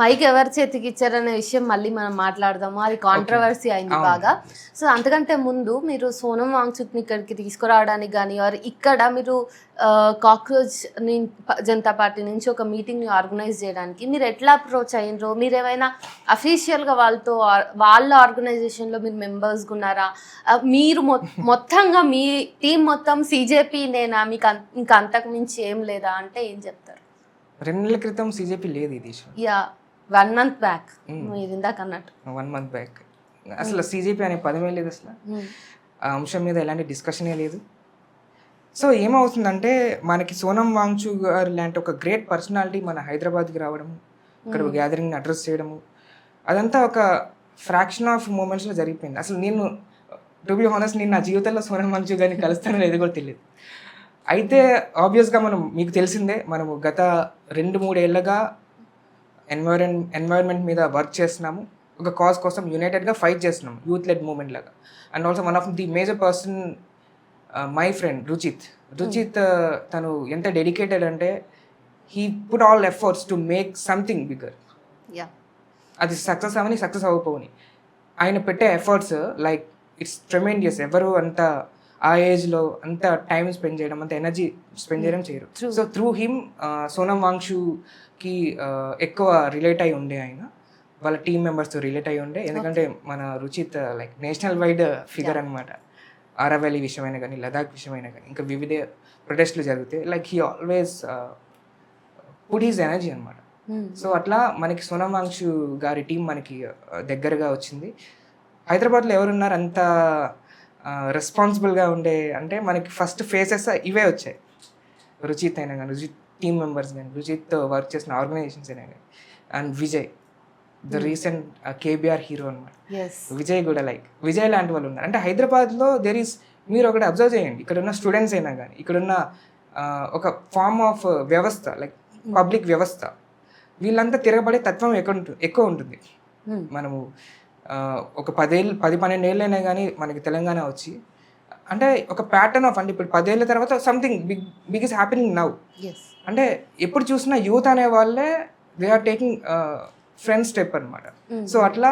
Mic ఎవరి చేతికి ఇచ్చారనే విషయం మళ్ళీ మనం మాట్లాడదాము. అది కాంట్రవర్సీ అయింది బాగా. సో అంతకంటే ముందు మీరు సోనం వాంగ్చుక్ని ఇక్కడికి తీసుకురావడానికి కానీ ఇక్కడ మీరు కాక్రోచ్ జనతా పార్టీ నుంచి ఒక మీటింగ్ని ఆర్గనైజ్ చేయడానికి మీరు ఎట్లా అప్రోచ్ అయ్యిండ్రో, మీరు ఏమైనా అఫీషియల్గా వాళ్ళ ఆర్గనైజేషన్లో మీరు మెంబర్స్గా ఉన్నారా, మీరు మొత్తంగా మీ టీం మొత్తం CJP నేనా, మీకు ఇంకా అంతకు మించి ఏం లేదా అంటే ఏం చెప్తారు? 2 నెలల క్రితం CJP లేదు ఈ దేశం. 1 month బ్యాక్ మీరు ఇందాక అన్నట్టు 1 month బ్యాక్ అసలు CJP అనే పదమే లేదు. అసలు ఆ అంశం మీద ఎలాంటి డిస్కషనే లేదు. సో ఏమవుతుందంటే మనకి సోనం వాంగ్చుక్ గారు లాంటి ఒక గ్రేట్ పర్సనాలిటీ మన హైదరాబాద్కి రావడము, ఇక్కడ గ్యాదరింగ్ని అడ్రస్ చేయడము, అదంతా ఒక ఫ్రాక్షన్ ఆఫ్ మూమెంట్స్లో జరిగిపోయింది. అసలు నేను టు బి హానెస్ట్ నేను నా జీవితంలో సోనం వాంగ్చుక్ గారిని కలుస్తానో లేదో కూడా తెలియదు. అయితే ఆబ్వియస్గా మీకు తెలిసిందే, మనము గత 2-3 ఏళ్ళగా ఎన్వైరన్మెంట్ మీద వర్క్ చేస్తున్నాము, ఒక కాజ్ కోసం యునైటెడ్గా ఫైట్ చేస్తున్నాము, యూత్ లెడ్ మూమెంట్ లాగా. And also one of the major person my friend Ruchit తను ఎంత డెడికేటెడ్ అంటే he put all efforts to make something bigger. అది సక్సెస్ అవని సక్సెస్ అవ్వకపోని ఆయన పెట్టే ఎఫర్ట్స్ లైక్ ఇట్స్ ట్రెమెండియస్. ఎవరు అంత ఆ ఏజ్లో అంత టైం స్పెండ్ చేయడం, అంత ఎనర్జీ స్పెండ్ చేయడం చేయరు. సో త్రూ హిమ్ సోనం వాంగ్చుక్కి ఎక్కువ రిలేట్ అయి ఉండే, ఆయన వాళ్ళ టీమ్ మెంబర్స్తో రిలేట్ అయి ఉండే. ఎందుకంటే మన Ruchit like national wide figure అనమాట. ఆరావళి విషయమైనా కానీ, లదాఖ్ విషయమైనా కానీ, ఇంకా వివిధ ప్రొటెస్ట్లు జరుగుతాయి. Like he always put he's energy అనమాట. సో అట్లా మనకి సోనం వాంగ్చుక్ గారి టీం మనకి దగ్గరగా వచ్చింది. హైదరాబాద్లో ఎవరున్నారు అంత రెస్పాన్సిబుల్గా ఉండే అంటే మనకి ఫస్ట్ ఫేసెస్ ఇవే వచ్చాయి. రుచిత్ అయినా కానీ, రుచిత్ టీమ్ మెంబర్స్ కానీ, రుచిత్తో వర్క్ చేసిన ఆర్గనైజేషన్స్ అయినా కానీ, and Vijay the recent KBR hero అనమాట. విజయ్ కూడా లైక్ విజయ్ లాంటి వాళ్ళు ఉన్నారు. అంటే హైదరాబాద్లో మీరు ఒకటి అబ్జర్వ్ చేయండి, ఇక్కడున్న స్టూడెంట్స్ అయినా కానీ, ఇక్కడున్న ఒక ఫార్మ్ ఆఫ్ వ్యవస్థ లైక్ పబ్లిక్ వ్యవస్థ, వీళ్ళంతా తిరగబడే తత్వం ఎక్కువ ఉంటుంది. మనము ఒక 10-12 ఏళ్ళైనా కానీ మనకి తెలంగాణ వచ్చి అంటే ఒక ప్యాటర్న్ ఆఫ్, అంటే ఇప్పుడు 10 ఏళ్ళ తర్వాత something big is happening now. అంటే ఎప్పుడు చూసినా యూత్ అనే వాళ్ళే they are taking friend step అనమాట. సో అట్లా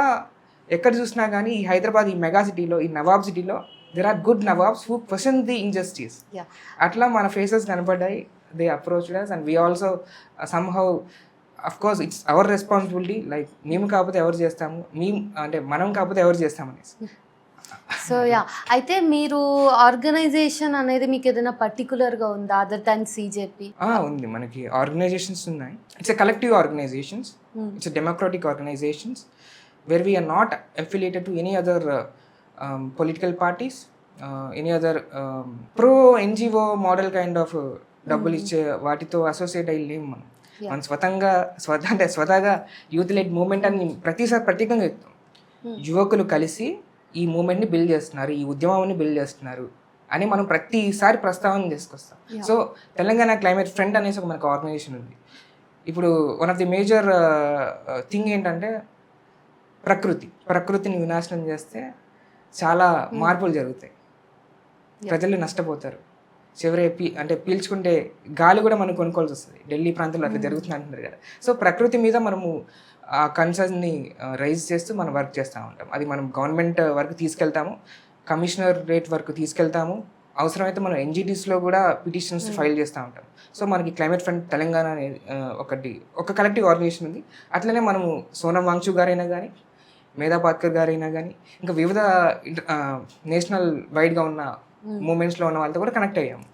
ఎక్కడ చూసినా కానీ ఈ హైదరాబాద్, ఈ మెగా సిటీలో, ఈ నవాబ్ సిటీలో there are good nawabs who question the injustice. అట్లా మన ఫేసెస్ కనపడ్డాయి. They approached us and we also somehow, of course it's our responsibility, like మేము కాకపోతే ఎవరు చేస్తాము, అంటే మనం కాకపోతే ఎవరు చేస్తామనేసి. సో అయితే మీరు ఆర్గనైజేషన్ అనేది మీకు ఏదైనా పర్టికులర్గా ఉందా అదర్ దాన్ CJP? ఉంది, మనకి ఆర్గనైజేషన్స్ ఉన్నాయి. It's a collective organizations, it's a democratic organizations where we are not affiliated to any other political parties, any other pro NGO model kind of డబ్బులు ఇచ్చే వాటితో అసోసియేట్ అయ్యి లేము. మనం స్వతహాగా యూత్ లెడ్ మూమెంట్ అని ప్రతిసారి ప్రత్యేకంగా చెప్తాం. యువకులు కలిసి ఈ మూమెంట్ని బిల్డ్ చేస్తున్నారు, ఈ ఉద్యమాన్ని బిల్డ్ చేస్తున్నారు అని మనం ప్రతిసారి ప్రస్తావన తీసుకొస్తాం. సో తెలంగాణ క్లైమేట్ ఫ్రంట్ అనేసి మనకు ఆర్గనైజేషన్ ఉంది. ఇప్పుడు one of the major thing ఏంటంటే ప్రకృతిని వినాశనం చేస్తే చాలా మార్పులు జరుగుతాయి, ప్రజలు నష్టపోతారు. చివరి అంటే పీల్చుకుంటే గాలి కూడా మనం కొనుక్కోవాల్సి వస్తుంది. ఢిల్లీ ప్రాంతంలో అట్లా జరుగుతుంది అంటున్నారు కదా. సో ప్రకృతి మీద మనము ఆ కన్సర్న్ని రైజ్ చేస్తూ మనం వర్క్ చేస్తూ ఉంటాం. అది మనం గవర్నమెంట్ వరకు తీసుకెళ్తాము, కమిషనరేట్ వరకు తీసుకెళ్తాము, అవసరమైతే మనం NGTsలో కూడా పిటిషన్స్ ఫైల్ చేస్తూ ఉంటాం. సో మనకి క్లైమేట్ ఫ్రంట్ తెలంగాణ అనేది ఒక కలెక్టివ్ ఆర్గనైజేషన్ ఉంది. అట్లనే మనము సోనం వాంగ్చుక్ గారైనా కానీ, మేధా పాట్కర్ గారైనా కానీ, ఇంకా వివిధ నేషనల్ వైడ్గా ఉన్న మూమెంట్స్లో ఉన్న వాళ్ళతో కూడా కనెక్ట్ అయ్యాము.